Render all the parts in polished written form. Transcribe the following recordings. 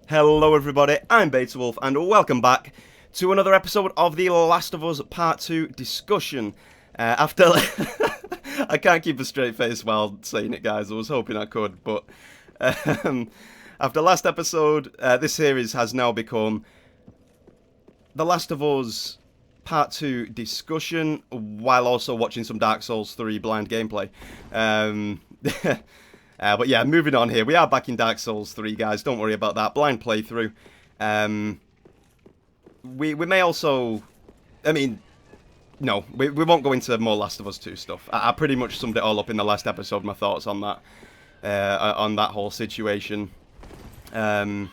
Hello everybody, I'm Beta Wolf and welcome back to another episode of The Last of Us Part 2 discussion. After... I can't keep a straight face while saying it, guys. I was hoping I could, but... after last episode, this series has now become The Last of Us Part 2 discussion, while also watching some Dark Souls 3 blind gameplay. But yeah, moving on here. We are back in Dark Souls 3, guys. Don't worry about that. Blind playthrough. We may also... I mean... No, we won't go into more Last of Us 2 stuff. I pretty much summed it all up in the last episode, my thoughts on that whole situation. And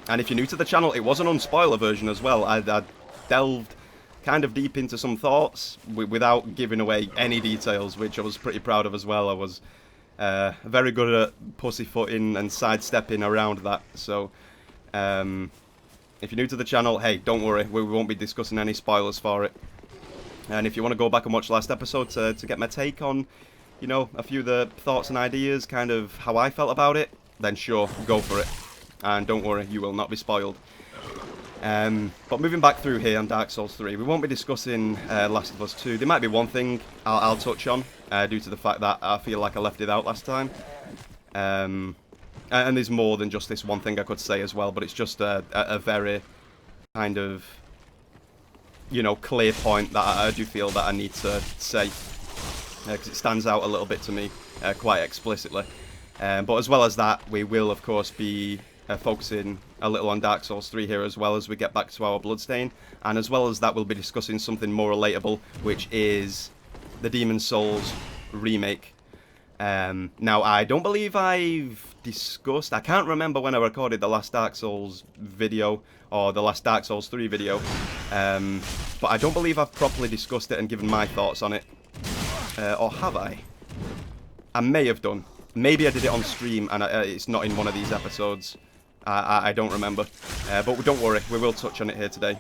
if you're new to the channel, it was an unspoiler version as well. I delved kind of deep into some thoughts without giving away any details, which I was pretty proud of as well. I was... very good at pussyfooting and sidestepping around that. So, if you're new to the channel, hey, don't worry, we won't be discussing any spoilers for it. And if you want to go back and watch last episode to get my take on, you know, a few of the thoughts and ideas, kind of how I felt about it, then sure, go for it. And don't worry, you will not be spoiled. But moving back through here on Dark Souls 3, we won't be discussing Last of Us 2. There might be one thing I'll touch on, due to the fact that I feel like I left it out last time. And there's more than just this one thing I could say as well, but it's just a very kind of, you know, clear point that I do feel that I need to say, because it stands out a little bit to me quite explicitly. But as well as that, we will, of course, be focusing a little on Dark Souls 3 here as well as we get back to our Bloodstain. And as well as that, we'll be discussing something more relatable, which is the Demon's Souls remake. Now, I don't believe I've discussed... I can't remember when I recorded the last Dark Souls video, or the last Dark Souls 3 video. But I don't believe I've properly discussed it and given my thoughts on it. Or have I? I may have done. Maybe I did it on stream and it's not in one of these episodes. I don't remember. But don't worry, we will touch on it here today.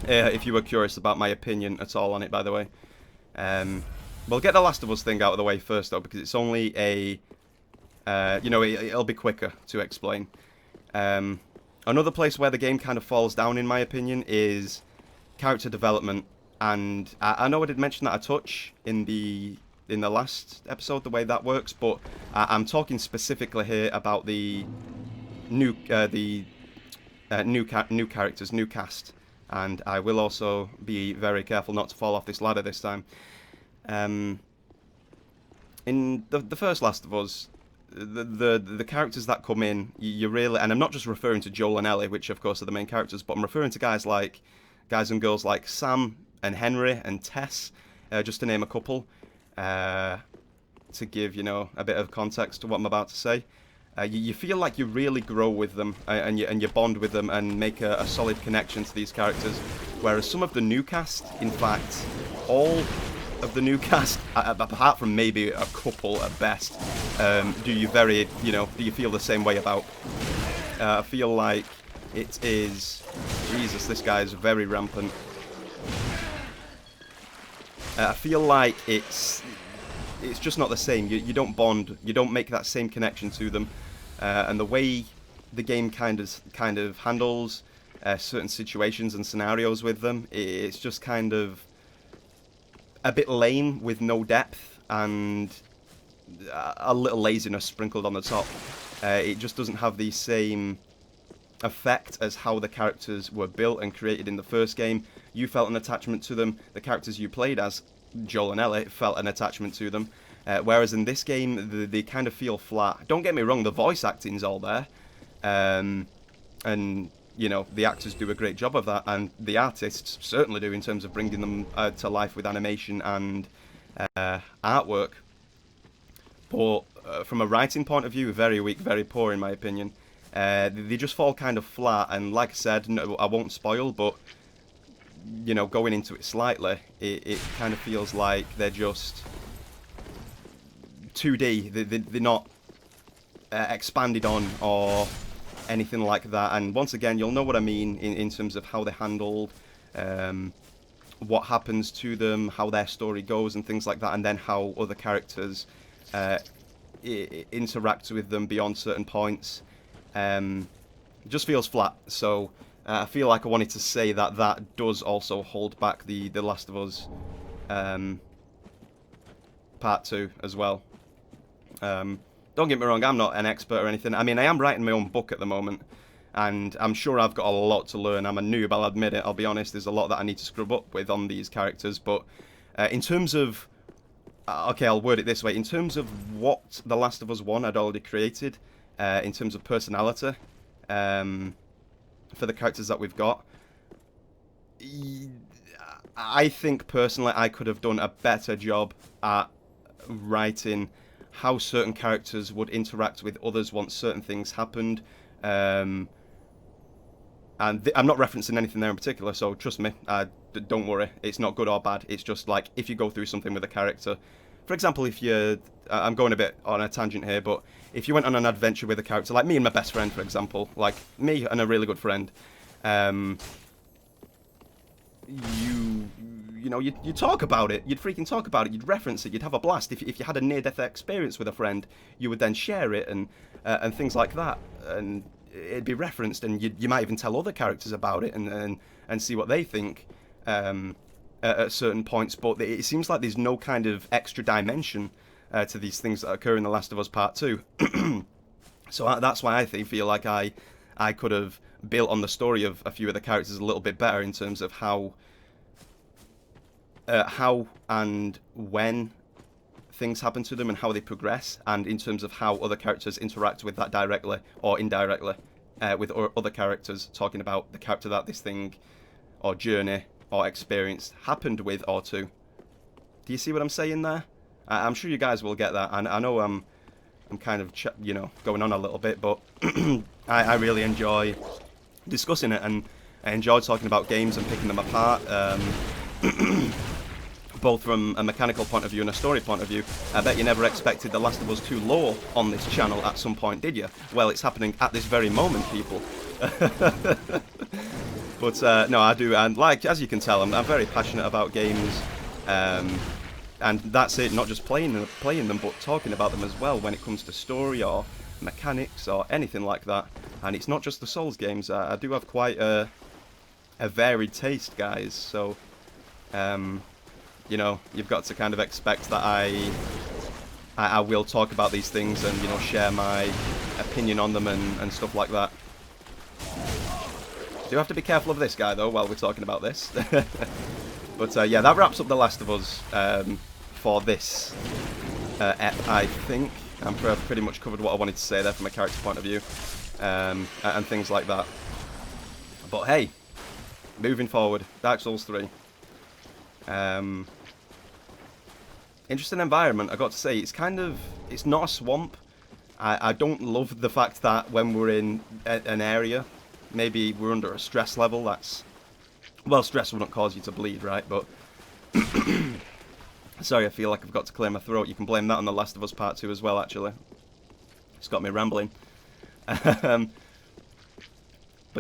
If you were curious about my opinion at all on it, by the way. We'll get the Last of Us thing out of the way first, though, because it's only a... you know, it'll be quicker to explain. Another place where the game kind of falls down, in my opinion, is character development. And I know I did mention that a touch in the last episode, the way that works, but I'm talking specifically here about the new characters, new cast. And I will also be very careful not to fall off this ladder this time. In the first Last of Us, the characters that come in, you really, and I'm not just referring to Joel and Ellie, which of course are the main characters, but I'm referring to guys and girls like Sam and Henry and Tess, just to name a couple, to give, you know, a bit of context to what I'm about to say. You feel like you really grow with them, and you bond with them and make a solid connection to these characters, whereas some of the new cast, in fact, all of the new cast, apart from maybe a couple at best, do you feel the same way about? I feel like it is... Jesus, this guy is very rampant. I feel like it's just not the same. You don't bond, you don't make that same connection to them, and the way the game kind of handles certain situations and scenarios with them, it's just kind of a bit lame with no depth and a little laziness sprinkled on the top. It just doesn't have the same effect as how the characters were built and created in the first game. You felt an attachment to them. The characters you played as, Joel and Ellie, felt an attachment to them. Whereas in this game, they kind of feel flat. Don't get me wrong, the voice acting's all there. And, you know, the actors do a great job of that, and the artists certainly do in terms of bringing them to life with animation and artwork. But from a writing point of view, very weak, very poor in my opinion. They just fall kind of flat, and like I said, no, I won't spoil, but, you know, going into it slightly, it kind of feels like they're just 2D. They're not expanded on or anything like that. And once again, you'll know what I mean in terms of how they're handled, what happens to them, how their story goes and things like that, and then how other characters interact with them beyond certain points. It just feels flat. So I feel like I wanted to say that that does also hold back the Last of Us Part 2 as well. Don't get me wrong, I'm not an expert or anything. I mean, I am writing my own book at the moment, and I'm sure I've got a lot to learn. I'm a noob, I'll admit it, I'll be honest. There's a lot that I need to scrub up with on these characters, but in terms of... okay, I'll word it this way. In terms of what The Last of Us 1 had already created, in terms of personality, for the characters that we've got, I think personally I could have done a better job at writing how certain characters would interact with others once certain things happened. And I'm not referencing anything there in particular, so trust me, don't worry, it's not good or bad. It's just like, if you go through something with a character, for example, if you're, I'm going a bit on a tangent here, but if you went on an adventure with a character, like me and my best friend, for example, like me and a really good friend, you know, you'd talk about it, you'd freaking talk about it, you'd reference it, you'd have a blast. If you had a near-death experience with a friend, you would then share it and things like that, and it'd be referenced, and you might even tell other characters about it and see what they think at certain points. But it seems like there's no kind of extra dimension to these things that occur in The Last of Us Part 2. So that's why I feel like I could have built on the story of a few of the characters a little bit better in terms of how and when things happen to them and how they progress, and in terms of how other characters interact with that directly or indirectly with other characters, talking about the character that this thing or journey or experience happened with or to. Do you see what I'm saying there? I'm sure you guys will get that, and I know I'm kind of going on a little bit, but I really enjoy discussing it, and I enjoy talking about games and picking them apart. Both from a mechanical point of view and a story point of view. I bet you never expected The Last of Us 2 lore on this channel at some point, did you? Well, it's happening at this very moment, people. But no, I do, and like, as you can tell, I'm very passionate about games, and that's it, not just playing them, but talking about them as well when it comes to story or mechanics or anything like that. And it's not just the Souls games, I do have quite a varied taste, guys, so... you know, you've got to kind of expect that I will talk about these things and, you know, share my opinion on them and stuff like that. Do have to be careful of this guy, though, while we're talking about this. But, yeah, that wraps up The Last of Us for this ep, I think. I've pretty much covered what I wanted to say there from a character point of view, and things like that. But, hey, moving forward, Dark Souls 3. Interesting environment, I got to say. It's not a swamp. I don't love the fact that when we're in an area, maybe we're under a stress level that's... Well, stress wouldn't cause you to bleed, right? But... Sorry, I feel like I've got to clear my throat. You can blame that on The Last of Us Part 2 as well, actually. It's got me rambling. But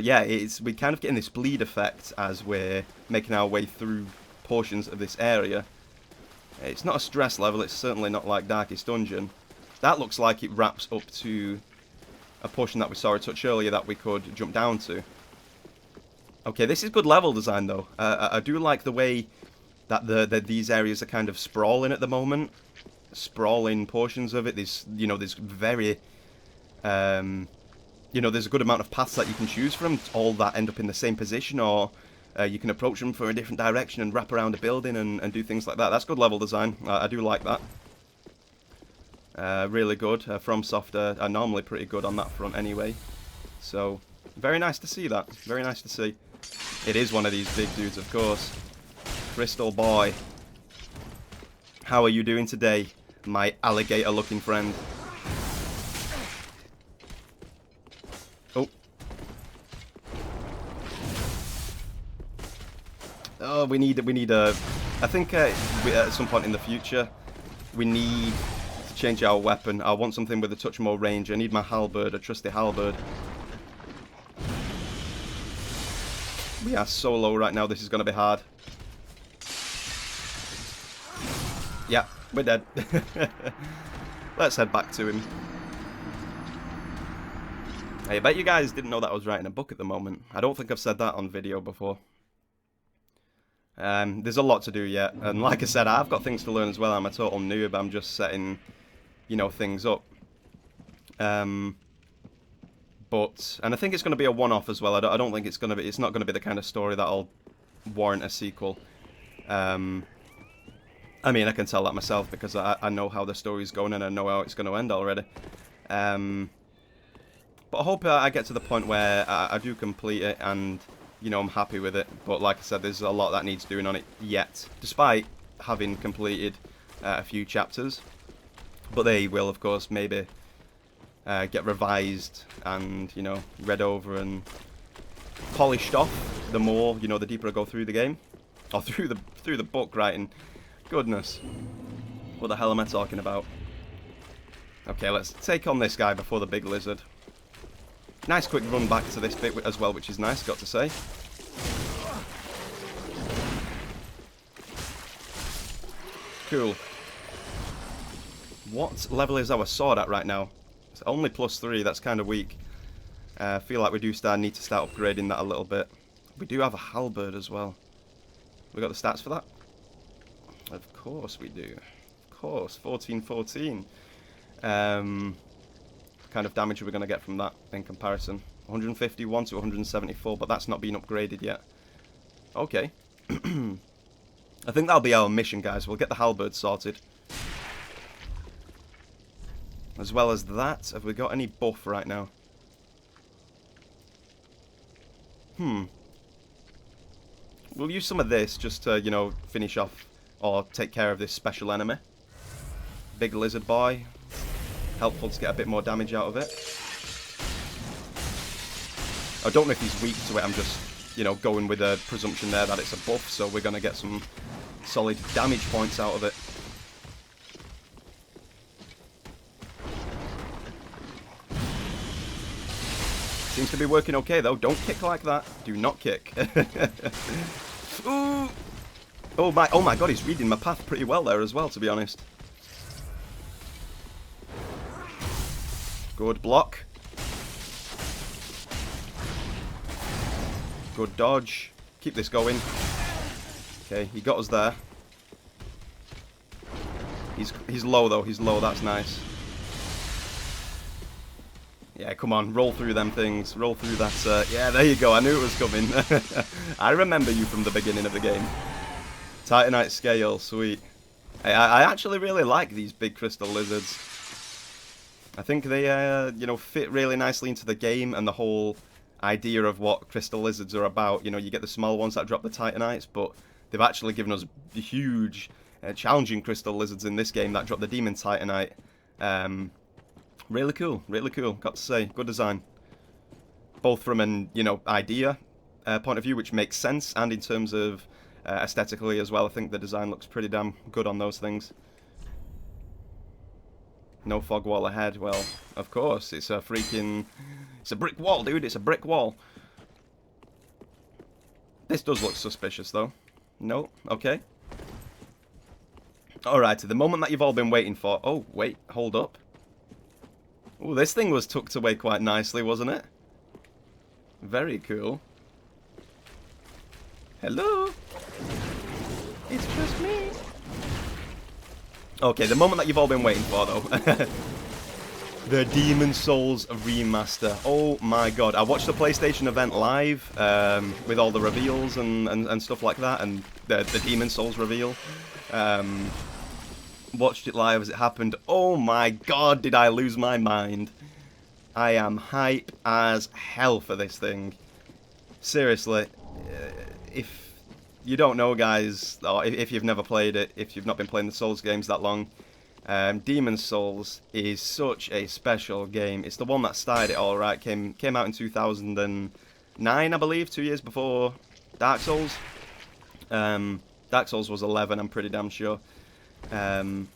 yeah, we kind of getting this bleed effect as we're making our way through portions of this area. It's not a stress level, it's certainly not like Darkest Dungeon. That looks like it wraps up to a portion that we saw a touch earlier that we could jump down to. Okay, this is good level design though. I do like the way that these areas are kind of sprawling at the moment. Sprawling portions of it. There's very... there's a good amount of paths that you can choose from, all that end up in the same position, or... you can approach them from a different direction and wrap around a building and do things like that. That's good level design. I do like that. Really good. FromSoft are normally pretty good on that front anyway. So, very nice to see that. Very nice to see. It is one of these big dudes, of course. Crystal Boy. How are you doing today, my alligator-looking friend? Oh. Oh, we need a... I think at some point in the future, we need to change our weapon. I want something with a touch more range. I need my halberd, a trusty halberd. We are so low right now, this is going to be hard. Yeah, we're dead. Let's head back to him. I bet you guys didn't know that I was writing a book at the moment. I don't think I've said that on video before. There's a lot to do yet, and like I said, I've got things to learn as well. I'm a total noob. I'm just setting, you know, things up. And I think it's going to be a one-off as well. I don't think it's going to be. It's not going to be the kind of story that'll warrant a sequel. I mean, I can tell that myself because I know how the story's going and I know how it's going to end already. But I hope I get to the point where I do complete it and, you know, I'm happy with it. But like I said, there's a lot that needs doing on it yet, despite having completed a few chapters. But they will, of course, maybe get revised and, you know, read over and polished off the more, you know, the deeper I go through the game. Or through the book writing. Goodness. What the hell am I talking about? Okay, let's take on this guy before the big lizard. Nice quick run back to this bit as well, which is nice, got to say. Cool. What level is our sword at right now? It's only +3, that's kind of weak. I feel like we do need to start upgrading that a little bit. We do have a halberd as well. We got the stats for that? Of course we do. Of course, 1414. Kind of damage are we going to get from that in comparison? 151 to 174, but that's not been upgraded yet. Okay. I think that'll be our mission, guys. We'll get the halberd sorted. As well as that, have we got any buff right now? We'll use some of this just to, you know, finish off or take care of this special enemy. Big lizard boy. Helpful to get a bit more damage out of it. I don't know if he's weak to it, I'm just, you know, going with a presumption there that it's a buff, so we're going to get some solid damage points out of it. Seems to be working okay though, don't kick like that. Do not kick. Ooh. Oh my god, he's reading my path pretty well there as well, to be honest. Good block. Good dodge. Keep this going. Okay, he got us there. He's low though, he's low, that's nice. Yeah, come on, roll through them things. Roll through that, yeah, there you go, I knew it was coming. I remember you from the beginning of the game. Titanite scale, sweet. I actually really like these big crystal lizards. I think they, you know, fit really nicely into the game and the whole idea of what crystal lizards are about. You know, you get the small ones that drop the Titanites, but they've actually given us huge, challenging crystal lizards in this game that drop the Demon Titanite. Really cool, got to say. Good design. Both from an, you know, idea point of view, which makes sense, and in terms of aesthetically as well. I think the design looks pretty damn good on those things. No fog wall ahead. Well, of course, it's a freaking... It's a brick wall, dude. It's a brick wall. This does look suspicious, though. No? Okay. Alrighty, the moment that you've all been waiting for... Oh, wait. Hold up. Oh, this thing was tucked away quite nicely, wasn't it? Very cool. Hello? It's just me. Okay, the moment that you've all been waiting for, though. The Demon Souls remaster. Oh my god. I watched the PlayStation event live with all the reveals and stuff like that, and the Demon Souls reveal. Watched it live as it happened. Oh my god, did I lose my mind. I am hype as hell for this thing. Seriously, if you don't know, guys, or if you've never played it, if you've not been playing the Souls games that long, Demon Souls is such a special game. It's the one that started it all, right? Came out in 2009, I believe, 2 years before Dark Souls. Dark Souls was 11, I'm pretty damn sure. Though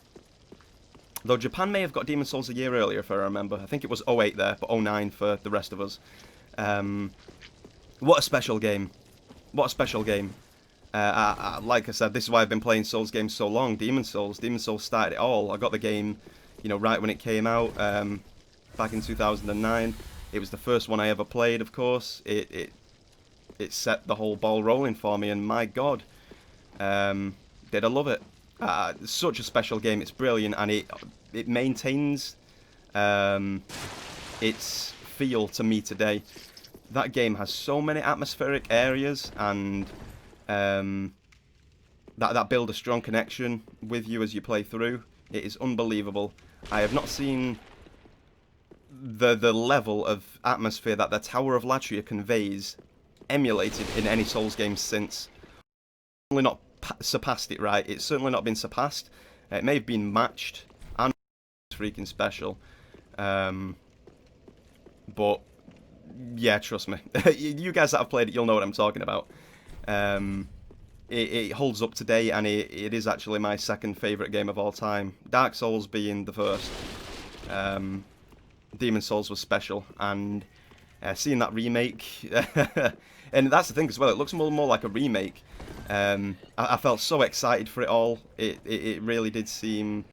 Japan may have got Demon Souls a year earlier, if I remember. I think it was 08 there, but 09 for the rest of us. What a special game. What a special game. Like I said, this is why I've been playing Souls games so long. Demon Souls started it all. I got the game, you know, right when it came out, back in 2009. It was the first one I ever played, of course. It set the whole ball rolling for me, and my God, did I love it. Such a special game. It's brilliant, and it maintains its feel to me today. That game has so many atmospheric areas, and that build a strong connection with you as you play through. It is unbelievable. I have not seen the level of atmosphere that the Tower of Latria conveys emulated in any Souls game since. Certainly not surpassed it, right? It's certainly not been surpassed. It may have been matched, and it's freaking special. But yeah, trust me. You guys that have played it, you'll know what I'm talking about. It holds up today, and it is actually my second favourite game of all time. Dark Souls being the first. Demon Souls was special, and seeing that remake, and that's the thing as well, it looks more like a remake. I felt so excited for it all. It really did seem,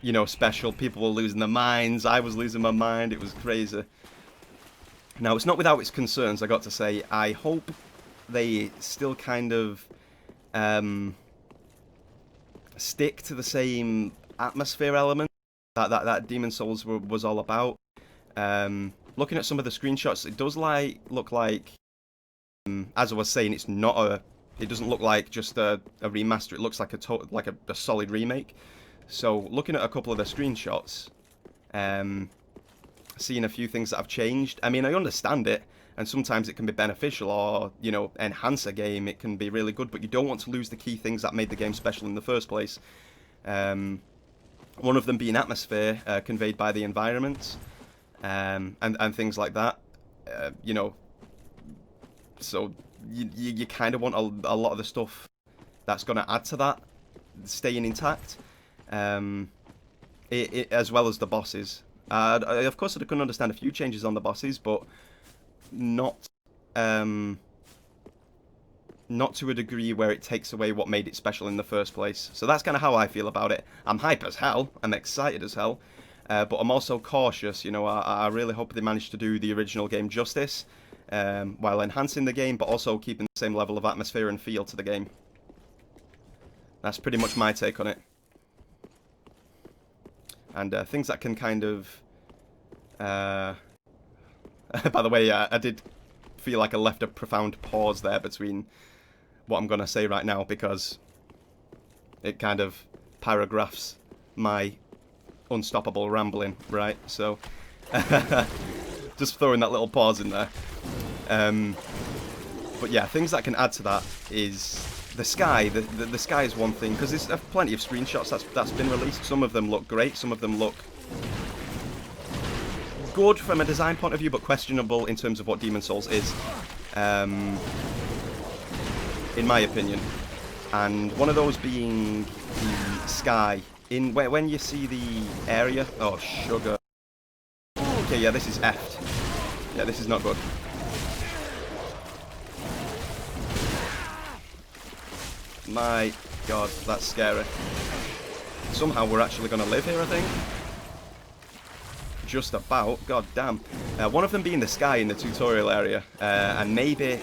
you know, special. People were losing their minds. I was losing my mind. It was crazy. Now, it's not without its concerns, I got to say. I hope they still kind of stick to the same atmosphere element that Demon Souls was all about. Looking at some of the screenshots, it does look like, as I was saying, it doesn't look like just a remaster. It looks like a solid remake. So looking at a couple of the screenshots, seeing a few things that have changed. I mean, I understand it, and sometimes it can be beneficial or, you know, enhance a game. It can be really good, but you don't want to lose the key things that made the game special in the first place. One of them being atmosphere conveyed by the environment, and things like that. You know, so you kind of want a lot of the stuff that's going to add to that staying intact, as well as the bosses. Of course, I can understand a few changes on the bosses, but not to a degree where it takes away what made it special in the first place. So that's kind of how I feel about it. I'm hype as hell. I'm excited as hell. But I'm also cautious. You know, I really hope they manage to do the original game justice while enhancing the game, but also keeping the same level of atmosphere and feel to the game. That's pretty much my take on it. And things that can kind of... by the way, I did feel like I left a profound pause there between what I'm going to say right now, because it kind of paragraphs my unstoppable rambling, right? So, just throwing that little pause in there. But yeah, things that can add to that is the sky. The sky is one thing, because there's plenty of screenshots that's been released. Some of them look great, some of them look good from a design point of view, but questionable in terms of what Demon Souls is, in my opinion. And one of those being the sky. When you see the area... Oh, sugar. Okay, yeah, this is effed. Yeah, this is not good. My God, that's scary. Somehow we're actually going to live here, I think. Just about. God damn. One of them being the sky in the tutorial area, and maybe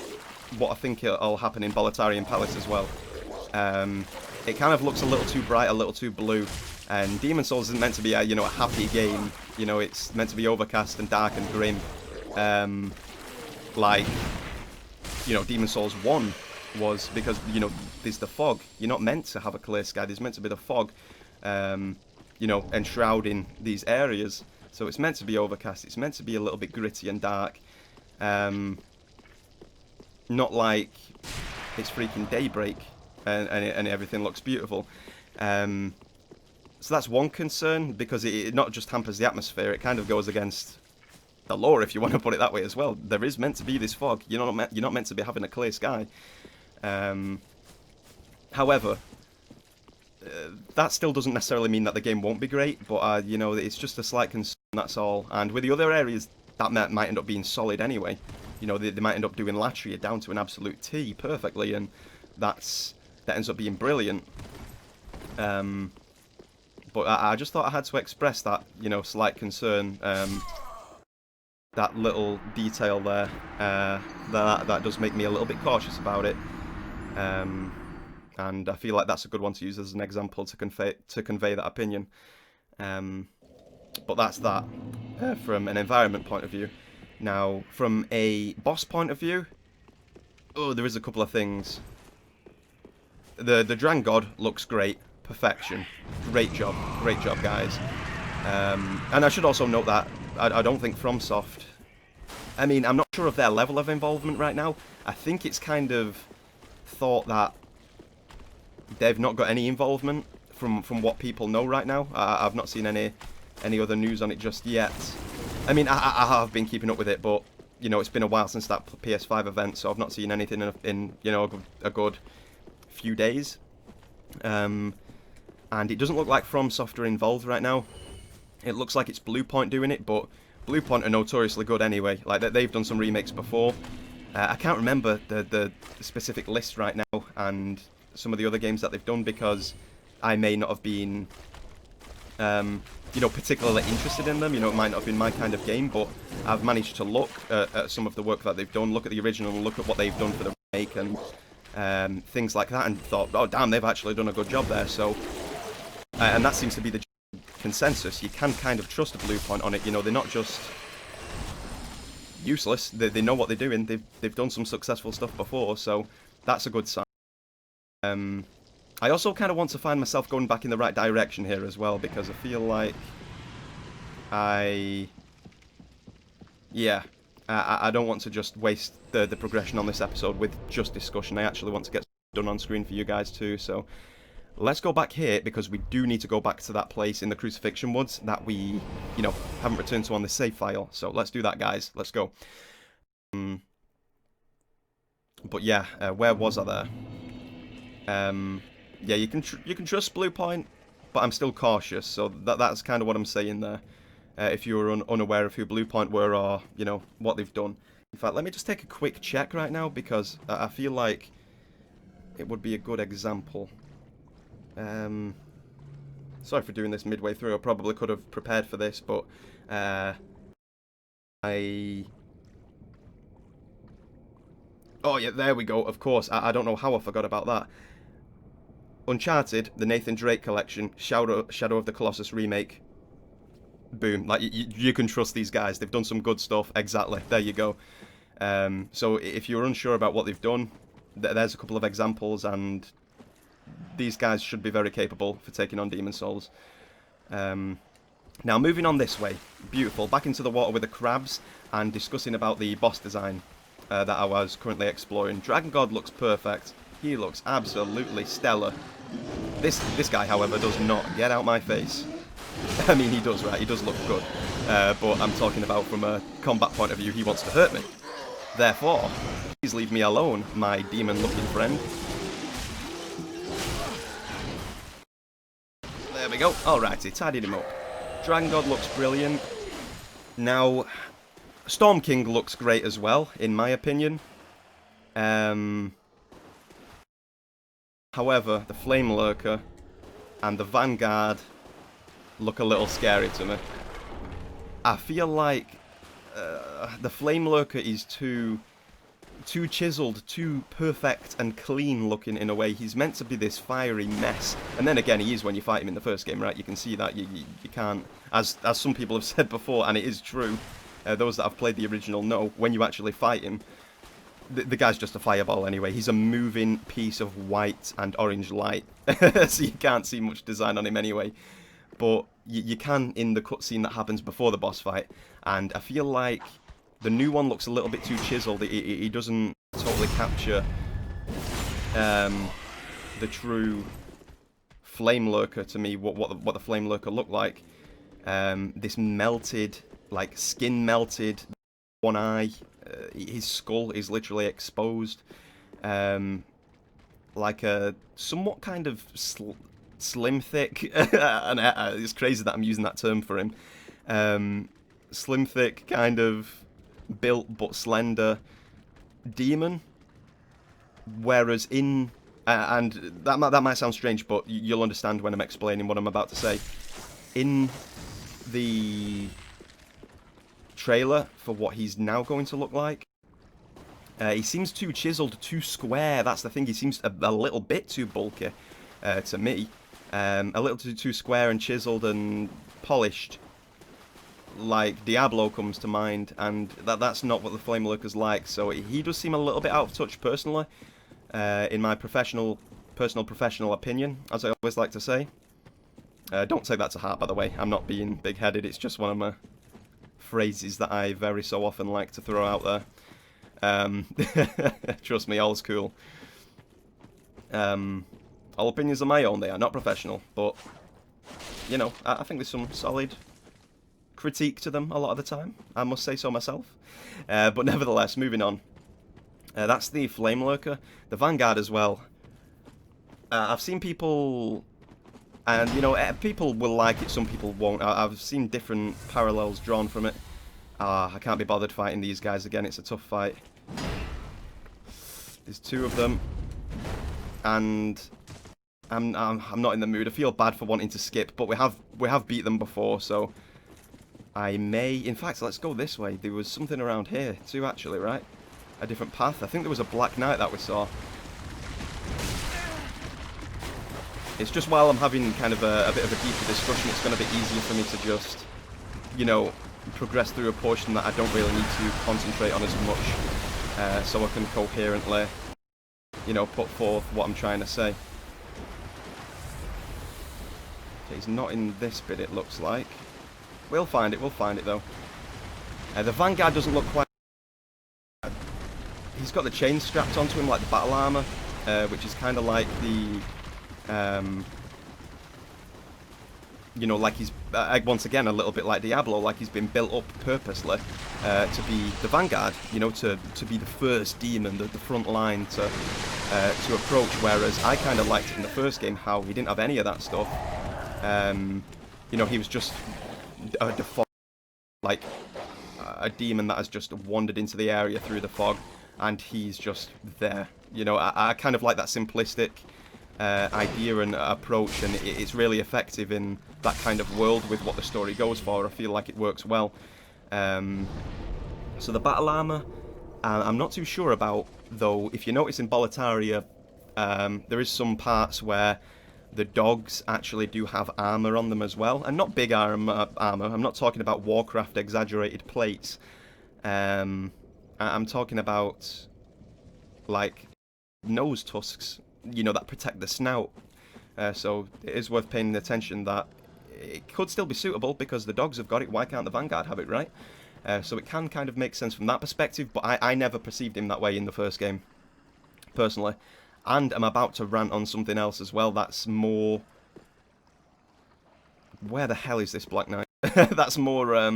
what I think will happen in Boletarian Palace as well. It kind of looks a little too bright, a little too blue, and Demon Souls isn't meant to be a, you know, a happy game. You know, it's meant to be overcast and dark and grim, like, you know, Demon Souls 1 was, because, you know, there's the fog. You're not meant to have a clear sky. There's meant to be the fog, you know, enshrouding these areas. So it's meant to be overcast. It's meant to be a little bit gritty and dark. Not like it's freaking daybreak and everything looks beautiful. So that's one concern, because it not just hampers the atmosphere, it kind of goes against the lore, if you want to put it that way as well. There is meant to be this fog. You're not meant to be having a clear sky. However, that still doesn't necessarily mean that the game won't be great, but you know, it's just a slight concern, that's all. And with the other areas, that might end up being solid anyway. You know, they might end up doing Latria down to an absolute T perfectly, and that ends up being brilliant. But I just thought I had to express that, you know, slight concern. that little detail there, that does make me a little bit cautious about it. And I feel like that's a good one to use as an example to convey that opinion. But that's that from an environment point of view. Now, from a boss point of view, oh, there is a couple of things. The Dragon God looks great, perfection, great job, guys. And I should also note that I don't think FromSoft. I mean, I'm not sure of their level of involvement right now. I think it's kind of thought that they've not got any involvement from what people know right now. I've not seen any other news on it just yet. I mean, I have been keeping up with it, but you know, it's been a while since that PS5 event, so I've not seen anything in you know, a good few days. And it doesn't look like FromSoft are involved right now. It looks like it's Bluepoint doing it, but Bluepoint are notoriously good anyway. Like, they've done some remakes before. I can't remember the specific list right now and some of the other games that they've done, because I may not have been you know, particularly interested in them. You know, it might not have been my kind of game, but I've managed to look at some of the work that they've done, look at the original, and look at what they've done for the remake and things like that, and thought, oh damn, they've actually done a good job there. So, and that seems to be the consensus. You can kind of trust Bluepoint on it. You know, they're not just useless. They know what they're doing. They've done some successful stuff before, so that's a good sign. I also kind of want to find myself going back in the right direction here as well, because I feel like I don't want to just waste the progression on this episode with just discussion. I actually want to get done on screen for you guys too. So let's go back here, because we do need to go back to that place in the Crucifixion Woods that we, you know, haven't returned to on the save file. So let's do that, guys. Let's go. But yeah, where was I there? Yeah, you can trust Bluepoint, but I'm still cautious. So that's kind of what I'm saying there. If you were unaware of who Bluepoint were, or you know what they've done. In fact, let me just take a quick check right now, because I feel like it would be a good example. Sorry for doing this midway through. I probably could have prepared for this, but oh yeah, there we go. Of course, I don't know how I forgot about that. Uncharted, the Nathan Drake collection, Shadow of the Colossus remake. Boom. Like, you can trust these guys. They've done some good stuff. Exactly. There you go. So if you're unsure about what they've done, there's a couple of examples, and these guys should be very capable for taking on Demon Souls. Now, moving on this way. Beautiful. Back into the water with the crabs, and discussing about the boss design that I was currently exploring. Dragon God looks perfect. He looks absolutely stellar. This guy, however, does not. Get out my face. I mean, he does, right? He does look good. But I'm talking about from a combat point of view, he wants to hurt me. Therefore, please leave me alone, my demon-looking friend. There we go. Alrighty, tidied him up. Dragon God looks brilliant. Now, Storm King looks great as well, in my opinion. However, the Flame Lurker and the Vanguard look a little scary to me. I feel like the Flame Lurker is too chiseled, too perfect and clean looking in a way. He's meant to be this fiery mess, and then again, he is when you fight him in the first game, right? You can see that you can't, as some people have said before, and it is true. Those that have played the original know, when you actually fight him, the guy's just a fireball anyway. He's a moving piece of white and orange light, so you can't see much design on him anyway. But you can in the cutscene that happens before the boss fight, and I feel like the new one looks a little bit too chiseled. He doesn't totally capture the true Flame Lurker to me. What the Flame Lurker looked like. This melted, like skin melted, one eye. His skull is literally exposed, like a somewhat kind of slim thick, and it's crazy that I'm using that term for him. Slim thick, kind of built but slender demon. Whereas in and that might sound strange, but you'll understand when I'm explaining what I'm about to say. In the trailer for what he's now going to look like. He seems too chiseled, too square. That's the thing. He seems a little bit too bulky to me. A little too square and chiseled and polished. Like Diablo comes to mind, and that's not what the Flame Lurker's like. So he does seem a little bit out of touch personally, in my personal opinion, as I always like to say. Don't take that to heart, by the way. I'm not being big-headed. It's just one of my phrases that I very so often like to throw out there. Trust me, all's cool. All opinions are my own. They are not professional, but you know, I think there's some solid critique to them a lot of the time. I must say so myself. But nevertheless, moving on. That's the Flame Lurker. The Vanguard as well. I've seen people, and you know, people will like it, some people won't. I've seen different parallels drawn from it. I can't be bothered fighting these guys again. It's a tough fight. There's two of them, and I'm not in the mood. I feel bad for wanting to skip, but we have beat them before, so I may. In fact, let's go this way. There was something around here too, actually, right? A different path. I think there was a Black Knight that we saw. It's just while I'm having kind of a bit of a deeper discussion, it's going to be easier for me to just, you know, progress through a portion that I don't really need to concentrate on as much, so I can coherently, you know, put forth what I'm trying to say. Okay, he's not in this bit, it looks like. We'll find it though. The Vanguard doesn't look quite... He's got the chains strapped onto him like the battle armor, which is kind of like the... you know, like he's, once again, a little bit like Diablo, like he's been built up purposely to be the Vanguard, you know, to be the first demon, the front line to approach, whereas I kind of liked it in the first game how he didn't have any of that stuff. You know, he was just a default, like a demon that has just wandered into the area through the fog, and he's just there. You know, I kind of like that simplistic idea and approach, and it's really effective in that kind of world with what the story goes for. I feel like it works well. So the battle armor, I'm not too sure about, though. If you notice in Boletaria, there is some parts where the dogs actually do have armor on them as well, and not big armor. I'm not talking about Warcraft exaggerated plates. I'm talking about like nose tusks, you know, that protect the snout. So it is worth paying attention that it could still be suitable because the dogs have got it. Why can't the Vanguard have it, right? So it can kind of make sense from that perspective, but I never perceived him that way in the first game, personally. And I'm about to rant on something else as well that's more... Where the hell is this Black Knight? That's more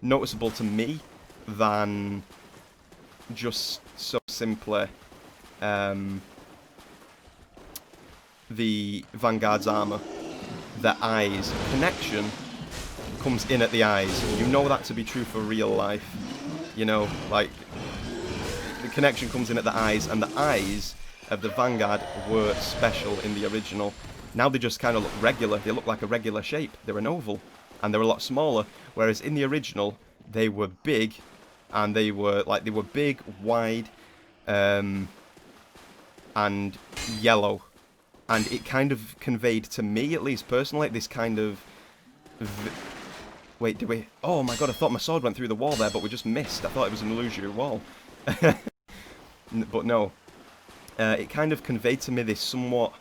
noticeable to me than just so simply the Vanguard's armor. The eyes. Connection comes in at the eyes. You know that to be true for real life. You know, like, the connection comes in at the eyes, and the eyes of the Vanguard were special in the original. Now they just kind of look regular. They look like a regular shape. They're an oval, and they're a lot smaller. Whereas in the original, they were big, and they were big, wide, and yellow. And it kind of conveyed to me, at least personally, this kind of... Wait, did we... Oh my god, I thought my sword went through the wall there, but we just missed. I thought it was an illusory wall. But no. It kind of conveyed to me this somewhat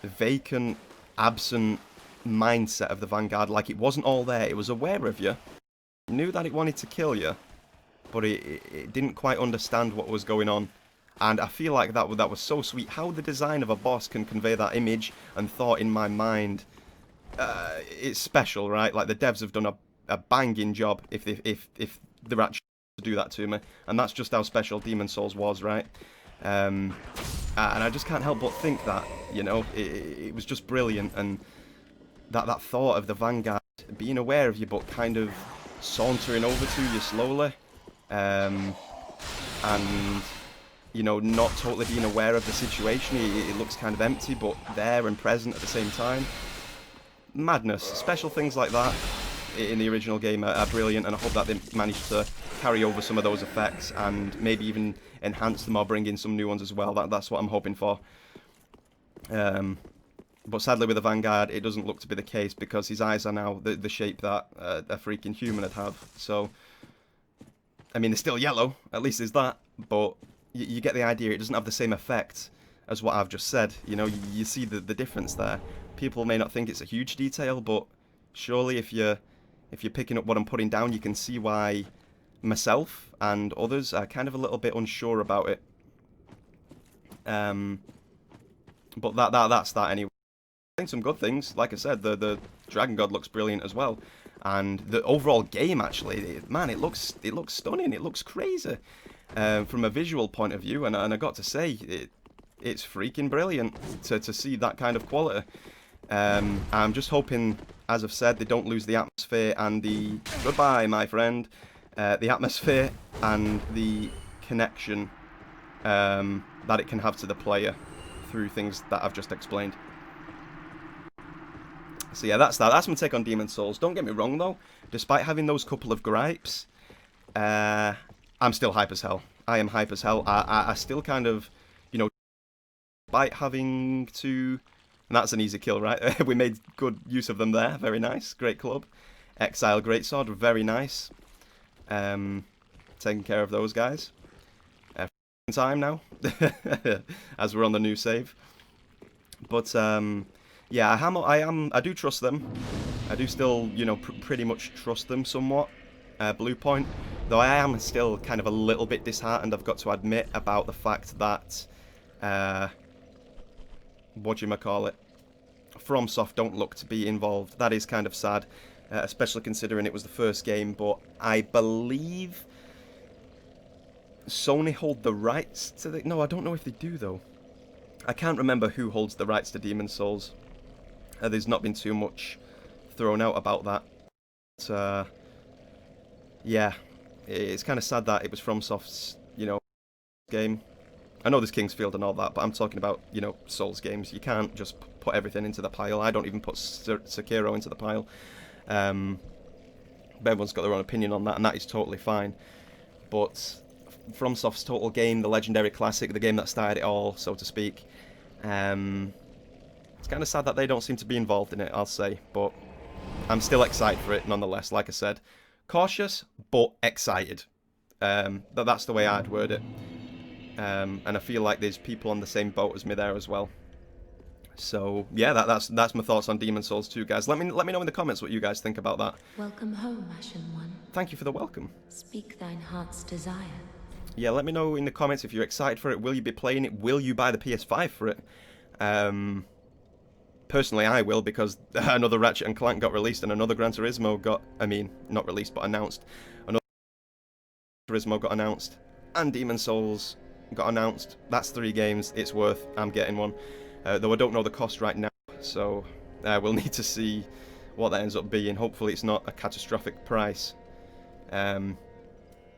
vacant, absent mindset of the Vanguard. Like, it wasn't all there. It was aware of you. It knew that it wanted to kill you. But it didn't quite understand what was going on. And I feel like that was so sweet. How the design of a boss can convey that image and thought in my mind. It's special, right? Like, the devs have done a banging job if they're actually to do that to me. And that's just how special Demon Souls was, right? And I just can't help but think that, you know, it was just brilliant. And that thought of the Vanguard being aware of you but kind of sauntering over to you slowly. And... you know, not totally being aware of the situation. It looks kind of empty, but there and present at the same time. Madness. Special things like that in the original game are brilliant, and I hope that they managed to carry over some of those effects and maybe even enhance them or bring in some new ones as well. That's what I'm hoping for. But sadly with the Vanguard, it doesn't look to be the case because his eyes are now the shape that a freaking human would have. So, I mean, they're still yellow, at least there's that, but you get the idea. It doesn't have the same effect as what I've just said. You know, you see the difference there. People may not think it's a huge detail, but surely if you're picking up what I'm putting down, you can see why myself and others are kind of a little bit unsure about it. But that's that anyway. I think some good things. Like I said, the Dragon God looks brilliant as well, and the overall game actually, man, it looks stunning. It looks crazy from a visual point of view, and I got to say it's freaking brilliant to see that kind of quality. I'm just hoping, as I've said, they don't lose the atmosphere and the goodbye, my friend. The atmosphere and the connection that it can have to the player through things that I've just explained. So yeah, that's that. That's my take on Demon's Souls. Don't get me wrong though, despite having those couple of gripes, I'm still hype as hell. I am hype as hell. I still kind of, you know, despite having to, and that's an easy kill, right? We made good use of them there. Very nice. Great club. Exile Greatsword, very nice. Taking care of those guys. Time now, as we're on the new save. But yeah, I do trust them. I do still, you know, pretty much trust them somewhat. Blue Point, though I am still kind of a little bit disheartened, I've got to admit, about the fact that whatchamacallit, FromSoft don't look to be involved. That is kind of sad, especially considering it was the first game. But I believe Sony hold the rights to the... No, I don't know if they do, though. I can't remember who holds the rights to Demon's Souls. There's not been too much thrown out about that. But, yeah, it's kind of sad that it was FromSoft's, you know, game. I know there's Kingsfield and all that, but I'm talking about, you know, Souls games. You can't just put everything into the pile. I don't even put Sekiro into the pile. But everyone's got their own opinion on that, and that is totally fine. But FromSoft's total game, the legendary classic, the game that started it all, so to speak. It's kind of sad that they don't seem to be involved in it, I'll say, but I'm still excited for it nonetheless. Like I said, cautious but excited. That's the way I'd word it. And I feel like there's people on the same boat as me there as well. So yeah, that's my thoughts on Demon's Souls 2, guys. Let me know in the comments what you guys think about that. Welcome home, Ashen One. Thank you for the welcome. Speak thine heart's desire. Yeah, let me know in the comments if you're excited for it. Will you be playing it? Will you buy the PS5 for it? Personally, I will, because another Ratchet and Clank got released and another Gran Turismo got... I mean, not released, but announced. Another Gran Turismo got announced. And Demon's Souls got announced. That's 3 games. It's worth. I'm getting one. Though I don't know the cost right now, so we'll need to see what that ends up being. Hopefully it's not a catastrophic price.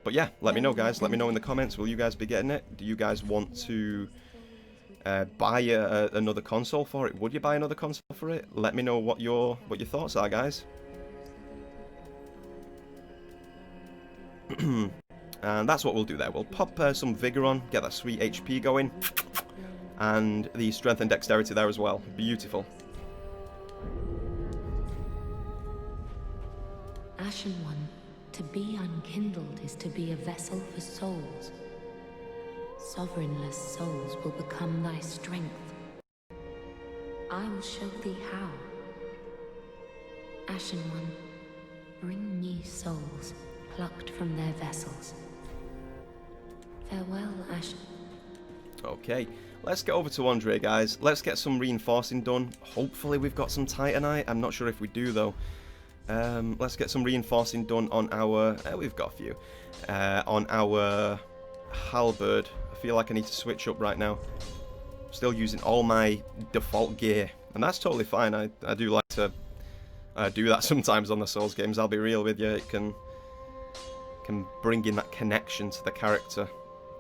But yeah, let me know, guys. Let me know in the comments. Will you guys be getting it? Do you guys want to buy another console for it? Would you buy another console for it? Let me know what your thoughts are, guys. And that's what we'll do there. We'll pop some vigor on, get that sweet HP going, and the strength and dexterity there as well. Beautiful. Ashen One. To be unkindled is to be a vessel for souls. Sovereignless souls will become thy strength. I will show thee how. Ashen One, bring me souls plucked from their vessels. Farewell, Ashen. Okay, let's get over to Andre, guys. Let's get some reinforcing done. Hopefully we've got some Titanite. I'm not sure if we do, though. Let's get some reinforcing done on our... we've got a few. On our halberd. I feel like I need to switch up right now. Still using all my default gear. And that's totally fine. I do like to do that sometimes on the Souls games. I'll be real with you. It can bring in that connection to the character.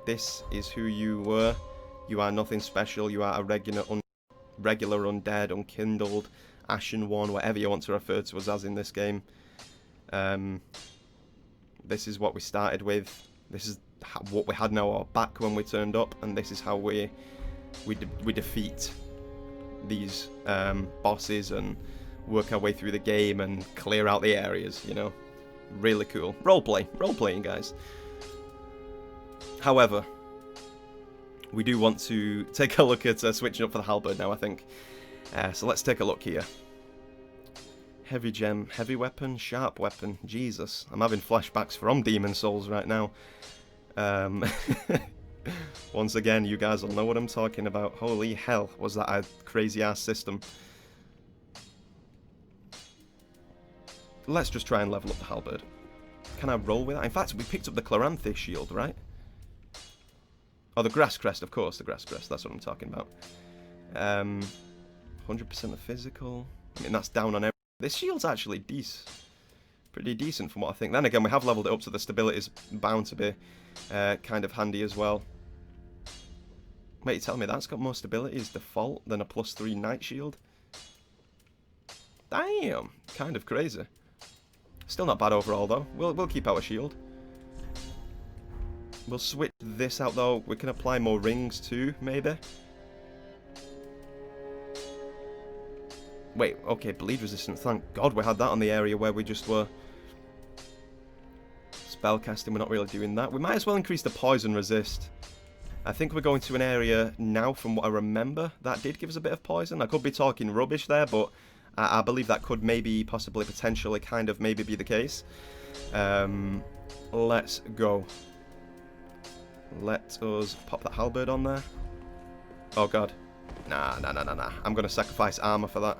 This is who you were. You are nothing special. You are a regular undead, unkindled, Ashen One, whatever you want to refer to us as in this game. This is what we started with. This is what we had in our back when we turned up, and this is how we defeat these bosses and work our way through the game and clear out the areas, you know. Really cool. Role-playing, guys. However, we do want to take a look at switching up for the halberd now, I think. So let's take a look here. Heavy gem, heavy weapon, sharp weapon. Jesus, I'm having flashbacks from Demon Souls right now. Once again, you guys will know what I'm talking about. Holy hell, was that a crazy-ass system. Let's just try and level up the halberd. Can I roll with that? In fact, we picked up the Chloranthe shield, right? Oh, the Grass Crest, of course, the Grass Crest. That's what I'm talking about. 100% of physical. I mean, that's down on everything. This shield's actually pretty decent from what I think. Then again, we have leveled it up, so the stability's bound to be kind of handy as well. Wait, you tell me that's got more stability as default than a +3 Knight Shield? Damn, kind of crazy. Still not bad overall though. We'll keep our shield. We'll switch this out though. We can apply more rings too, maybe. Wait, okay, bleed resistant. Thank God we had that on the area where we just were spellcasting. We're not really doing that. We might as well increase the poison resist. I think we're going to an area now, from what I remember, that did give us a bit of poison. I could be talking rubbish there, but I believe that could maybe, possibly, potentially, kind of maybe be the case. Let's go. Let us pop that halberd on there. Oh God. Nah. I'm going to sacrifice armor for that.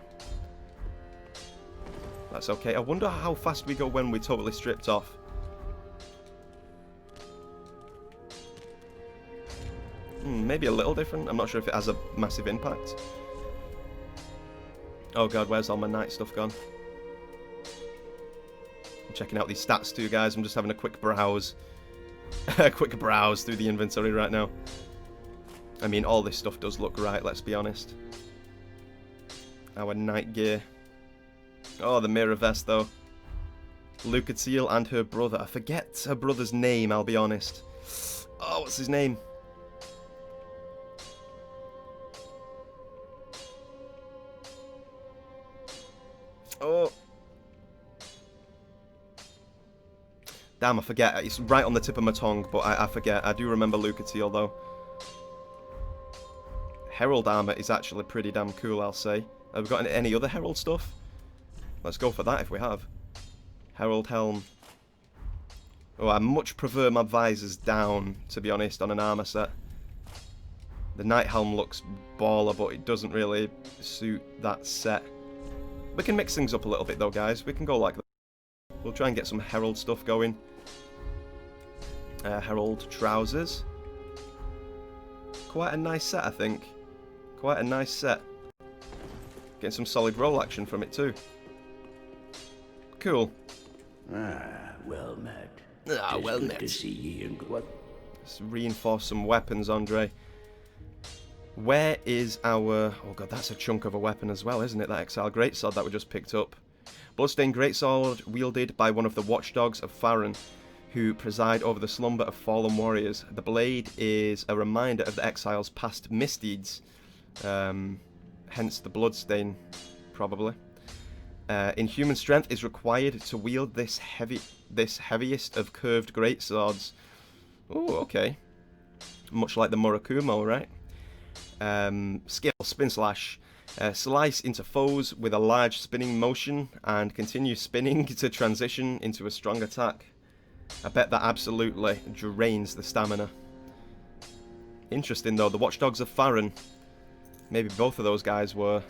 That's okay. I wonder how fast we go when we totally stripped off. Maybe a little different. I'm not sure if it has a massive impact. Oh God, where's all my knight stuff gone? I'm checking out these stats too, guys. I'm just having a quick browse. A quick browse through the inventory right now. I mean, all this stuff does look right, let's be honest. Our knight gear. Oh, the mirror vest, though. Lucatiel and her brother. I forget her brother's name, I'll be honest. Oh, what's his name? Oh. Damn, I forget. It's right on the tip of my tongue, but I forget. I do remember Lucatiel, though. Herald armor is actually pretty damn cool, I'll say. Have we got any other Herald stuff? Let's go for that if we have. Herald helm. Oh, I much prefer my visors down, to be honest, on an armor set. The Knight helm looks baller, but it doesn't really suit that set. We can mix things up a little bit though, guys. We can go like that. We'll try and get some Herald stuff going. Herald trousers. Quite a nice set, I think. Quite a nice set. Getting some solid roll action from it too. Cool. Well met. Well met. Good to see ye and what? Let's reinforce some weapons, Andre. Where is our... Oh God, that's a chunk of a weapon as well, isn't it? That Exile Greatsword that we just picked up. Bloodstained Greatsword wielded by one of the Watchdogs of Farron, who preside over the slumber of fallen warriors. The blade is a reminder of the Exile's past misdeeds. Hence the bloodstain, probably. Inhuman strength is required to wield this heaviest of curved greatswords. Oh, okay. Much like the Murakumo, right? Skill, spin slash. Slice into foes with a large spinning motion and continue spinning to transition into a strong attack. I bet that absolutely drains the stamina. Interesting though, the Watchdogs of Farron. Maybe both of those guys were...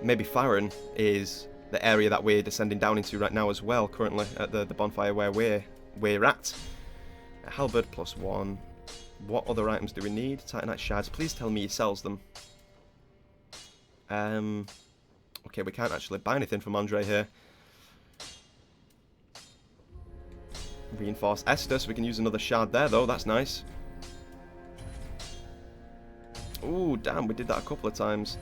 Maybe Farron is the area that we're descending down into right now as well, currently, at the bonfire where we're at. Halberd +1. What other items do we need? Titanite shards. Please tell me he sells them. Okay, we can't actually buy anything from Andre here. Reinforce Estus. We can use another shard there, though. That's nice. Ooh, damn, we did that a couple of times.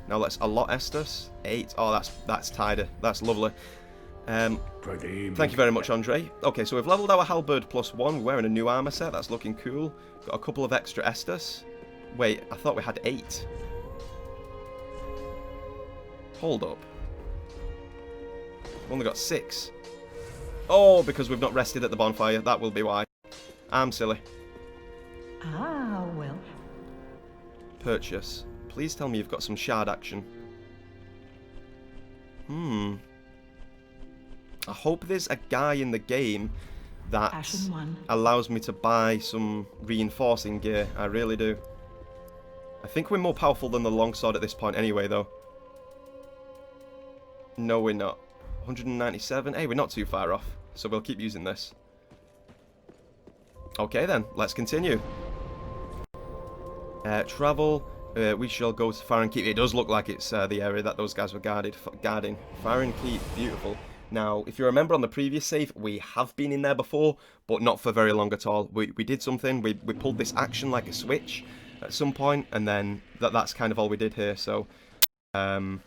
Now let's allot Estus. 8. Oh, that's tidy. That's lovely. Thank you very much, Andre. Okay, so we've leveled our halberd +1. We're wearing a new armor set. That's looking cool. Got a couple of extra Estus. Wait, I thought we had 8. Hold up. We've only got 6. Oh, because we've not rested at the bonfire. That will be why. I'm silly. Ah, well. Purchase. Please tell me you've got some shard action. I hope there's a guy in the game that Ashen one. allows me to buy some reinforcing gear. I really do. I think we're more powerful than the longsword at this point anyway, though. No, we're not. 197. Hey, we're not too far off, so we'll keep using this. Okay then, let's continue. Travel. We shall go to Farron Keep. It does look like it's the area that those guys were guarding. Farron Keep, beautiful. Now, if you remember on the previous save, we have been in there before, but not for very long at all. We did something. We pulled this action like a switch at some point, and then that's kind of all we did here. So, yeah,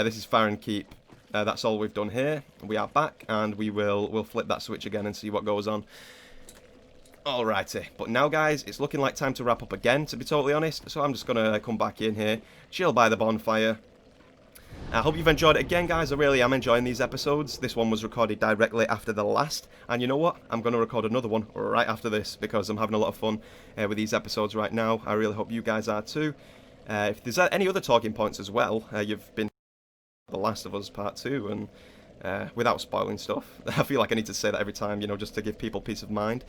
this is Farron Keep. That's all we've done here. We are back, and we'll flip that switch again and see what goes on. Alrighty, but now guys, it's looking like time to wrap up again, to be totally honest, so I'm just going to come back in here, chill by the bonfire. I hope you've enjoyed it again, guys. I really am enjoying these episodes. This one was recorded directly after the last, and you know what? I'm going to record another one right after this, because I'm having a lot of fun with these episodes right now. I really hope you guys are too. If there's any other talking points as well, you've been The Last of Us Part 2, and without spoiling stuff. I feel like I need to say that every time, you know, just to give people peace of mind.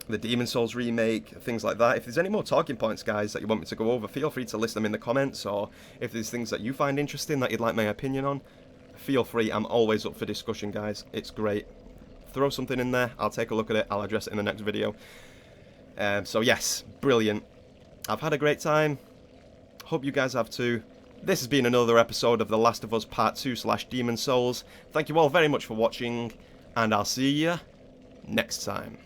The Demon Souls remake, things like that. If there's any more talking points, guys, that you want me to go over, feel free to list them in the comments, or if there's things that you find interesting that you'd like my opinion on, feel free. I'm always up for discussion, guys. It's great. Throw something in there, I'll take a look at it, I'll address it in the next video. So yes, brilliant. I've had a great time. Hope you guys have too. This has been another episode of The Last of Us Part 2/Demon Souls. Thank you all very much for watching, and I'll see you next time.